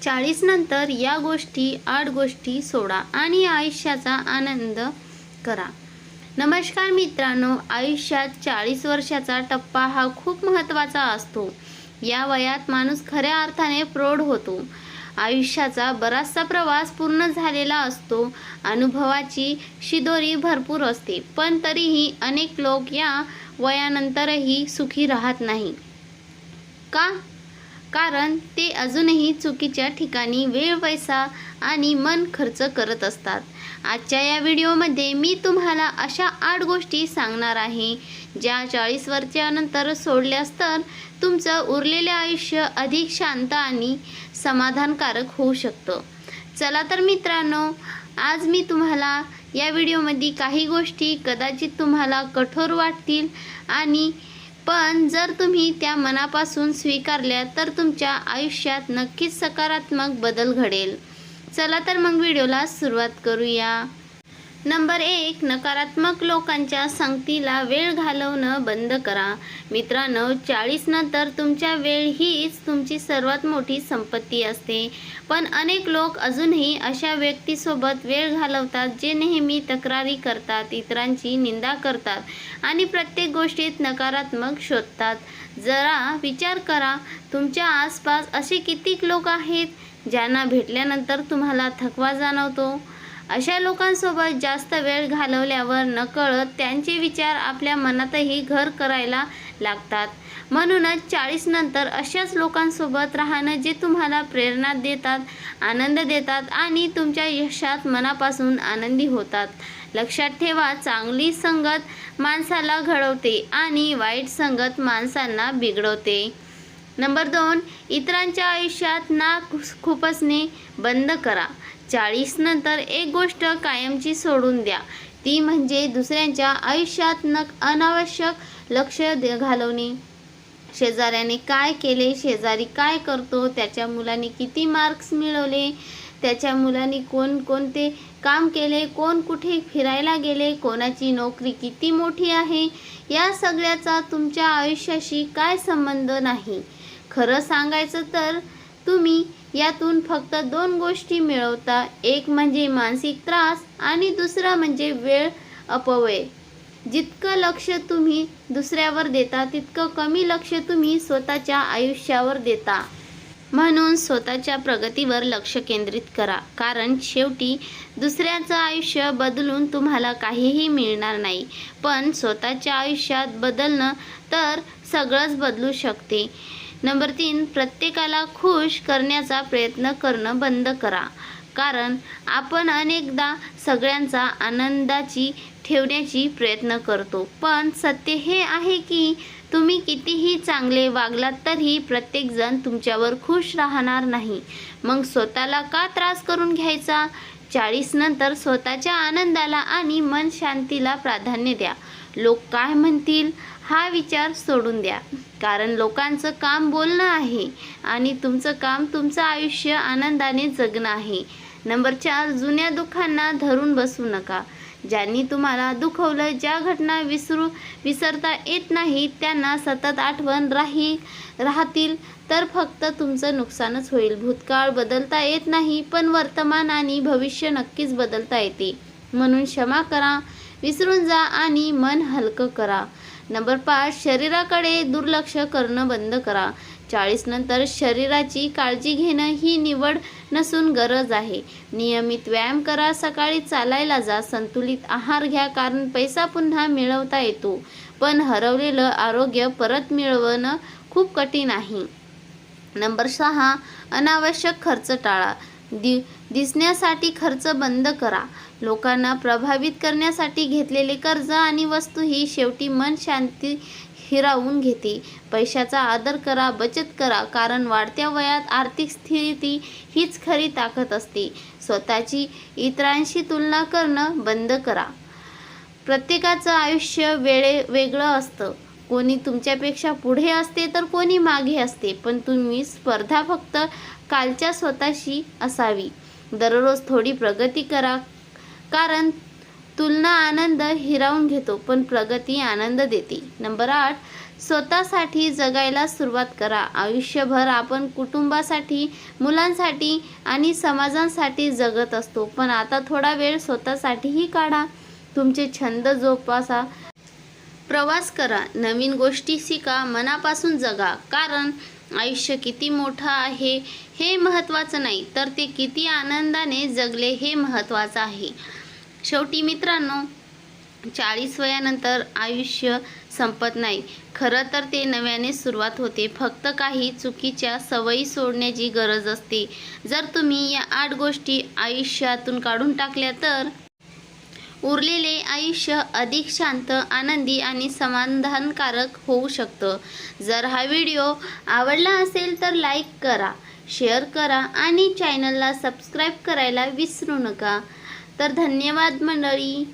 40 नंतर या गोष्टी 8 गोष्टी सोडा आणि आयुष्याचा आनंद करा. नमस्कार मित्रांनो, आयुष्यात 40 वर्षाचा टप्पा हा खूप महत्त्वाचा असतो. या वयात माणूस खऱ्या अर्थाने प्रौढ होतो. आयुष्याचा बराचसा प्रवास पूर्ण झालेला असतो. अनुभवाची शिदोरी भरपूर असते, पण तरीही अनेक लोक या वयानंतरही सुखी राहत नाही. का? कारण ते अजूनही चुकीच्या ठिकाणी वेळ, पैसा आणि मन खर्च करत असतात. आजच्या या व्हिडिओमध्ये मी तुम्हाला अशा 8 गोष्टी सांगणार आहे ज्या 40 वर्षानंतर सोडल्यास तर तुमचं उरलेले आयुष्य अधिक शांत आणि समाधानकारक होऊ शकतं. चला तर मित्रांनो, आज मी तुम्हाला या व्हिडिओमध्ये काही गोष्टी कदाचित तुम्हाला कठोर वाटतील पण जर तुम्ही त्या मनापासून स्वीकारल्या तर तुमच्या आयुष्यात नक्कीच सकारात्मक बदल घडेल. चला तर मग व्हिडिओला सुरुवात करूया. नंबर 1, नकारात्मक लोकांच्या संगतीला वेळ घालवणं बंद करा. मित्रांनो, 40 नंतर तुमच्या वेळ हीच तुमची सर्वात मोठी संपत्ती असते. पण अनेक लोक अजूनही अशा व्यक्तीसोबत वेळ घालवतात जे नेहमी तक्रारी करतात, इतरांची निंदा करतात आणि प्रत्येक गोष्टीत नकारात्मक शोधतात. जरा विचार करा, तुमच्या आसपास असे कितीक लोक आहेत ज्यांना भेटल्यानंतर तुम्हाला थकवा जाणवतो. अशा लोकांसोबत जास्त वेळ घालवल्यावर नकळत त्यांचे विचार आपल्या मनातही घर करायला लागतात. म्हणूनच 40 नंतर अशाच लोकांसोबत राहणं जे तुम्हाला प्रेरणा देतात, आनंद देतात आणि तुमच्या यशात मनापासून आनंदी होतात. लक्षात ठेवा, चांगली संगत माणसाला घडवते आणि वाईट संगत माणसांना बिघडवते. नंबर 2, इतरांच्या आयुष्यात नाक खुपसणे बंद करा. 40 नंतर एक गोष्ट कायमची सोडून द्या, ती म्हणजे दुसऱ्यांच्या आयुष्यात अनावश्यक लक्ष घालवणे. शेजाऱ्याने काय केले, शेजारी काय करतो, त्याच्या मुलाने किती मार्क्स मिळवले, त्याच्या मुलाने कोणते काम केले, कोण कुठे फिरायला गेले, कोणाची नोकरी किती मोठी आहे, या सगळ्याचा तुमच्या आयुष्याशी काय संबंध नाही. खरं सांगायचं तर तुम्ही यातून फक्त 2 गोष्टी मिळवता. एक म्हणजे मानसिक त्रास आणि दुसरा म्हणजे वेळ अपव्यय. जितकं लक्ष तुम्ही दुसऱ्यावर देता तितकं कमी लक्ष तुम्ही स्वतःच्या आयुष्यावर देता. म्हणून स्वतःच्या प्रगतीवर लक्ष केंद्रित करा, कारण शेवटी दुसऱ्याचं आयुष्य बदलून तुम्हाला काहीही मिळणार नाही, पण स्वतःच्या आयुष्यात बदलणं तर सगळंच बदलू शकते. नंबर 3, प्रत्येकाला खुश करण्याचा प्रयत्न करणं बंद करा. कारण आपण अनेकदा सगळ्यांचा आनंदाची ठेवण्याची प्रयत्न करतो, पण सत्य हे आहे की तुम्ही कितीही चांगले वागलात तरी प्रत्येकजण तुमच्यावर खुश राहणार नाही. मग स्वतःला का त्रास करून घ्यायचा? 40 नंतर स्वतःच्या आनंदाला आणि मन शांतीला प्राधान्य द्या. लोक काय म्हणतील हा विचार सोडून द्या, कारण लोकांचं काम बोलणं आहे आणि तुमचं काम तुमचं आयुष्य आनंदाने जगणं आहे. नंबर 4, जुन्या दुःखांना धरून बसू नका. ज्यांनी तुम्हाला दुखवलं, ज्या घटना विसरता येत नाहीत, त्यांना सतत आठवण राहतील तर फक्त तुमचं नुकसानच होईल. भूतकाळ बदलता येत नाही, पण वर्तमान आणि भविष्य नक्कीच बदलता येते. म्हणून क्षमा करा, विसरून जा आणि मन हलकं करा. नंबर 5, शरीराकडे दुर्लक्ष करणं बंद करा. 40 नंतर शरीराची काळजी घेणं ही निवड नसून गरज आहे. नियमित व्यायाम करा, सकाळी चालायला जा, संतुलित आहार घ्या, कारण पैसा पुन्हा मिळवता येतो, पण हरवलेलं आरोग्य परत मिळवणं खूप कठीण आहे. नंबर 6, अनावश्यक खर्च टाळा. दिसण्यासाठी खर्च बंद करा. लोकांना प्रभावित करण्यासाठी घेतलेले कर्ज आणि वस्तू ही शेवटी मन शांती हिरावून घेते. पैशाचा आदर करा, बचत करा, कारण वाढत्या वयात आर्थिक स्थिती हीच खरी ताकद असते. स्वतःची इतरांशी तुलना करणं बंद करा. प्रत्येकाचं आयुष्य वेगळं असतं. कोणी तुमच्यापेक्षा पुढे असते तर कोणी मागे असते, पण तुम्ही स्पर्धा फक्त कालच्या स्वतःशी असावी. दररोज थोडी प्रगती करा, कारण तुलना आनंद हिरावून घेतो, पण प्रगती आनंद देते. नंबर 8, स्वतःसाठी जगायला सुरुवात करा. आयुष्यभर आपण कुटुंबासाठी, मुलांसाठी आणि समाजासाठी जगत असतो, पण आता थोडा वेळ स्वतःसाठीही काढा. तुमचे छंद जोपासा, प्रवास करा, नवीन गोष्टी शिका, मनापासून जगा. कारण आयुष्य किती मोठं आहे हे महत्त्वाचं नाही, तर ते किती आनंदाने जगले हे महत्त्वाचं आहे. शेवटी मित्रांनो, 40 वयानंतर आयुष्य संपत नाही. खरं तर ते नव्याने सुरुवात होते. फक्त काही चुकीच्या सवयी सोडण्याची गरज असते. जर तुम्ही या 8 गोष्टी आयुष्यातून काढून टाकल्या तर उरलेले आयुष्य अधिक शांत, आनंदी आणि समाधानकारक होऊ शकतं. जर हा व्हिडिओ आवडला असेल तर लाईक करा, शेअर करा आणि चॅनलला सबस्क्राईब करायला विसरू नका. तर धन्यवाद मंडळी.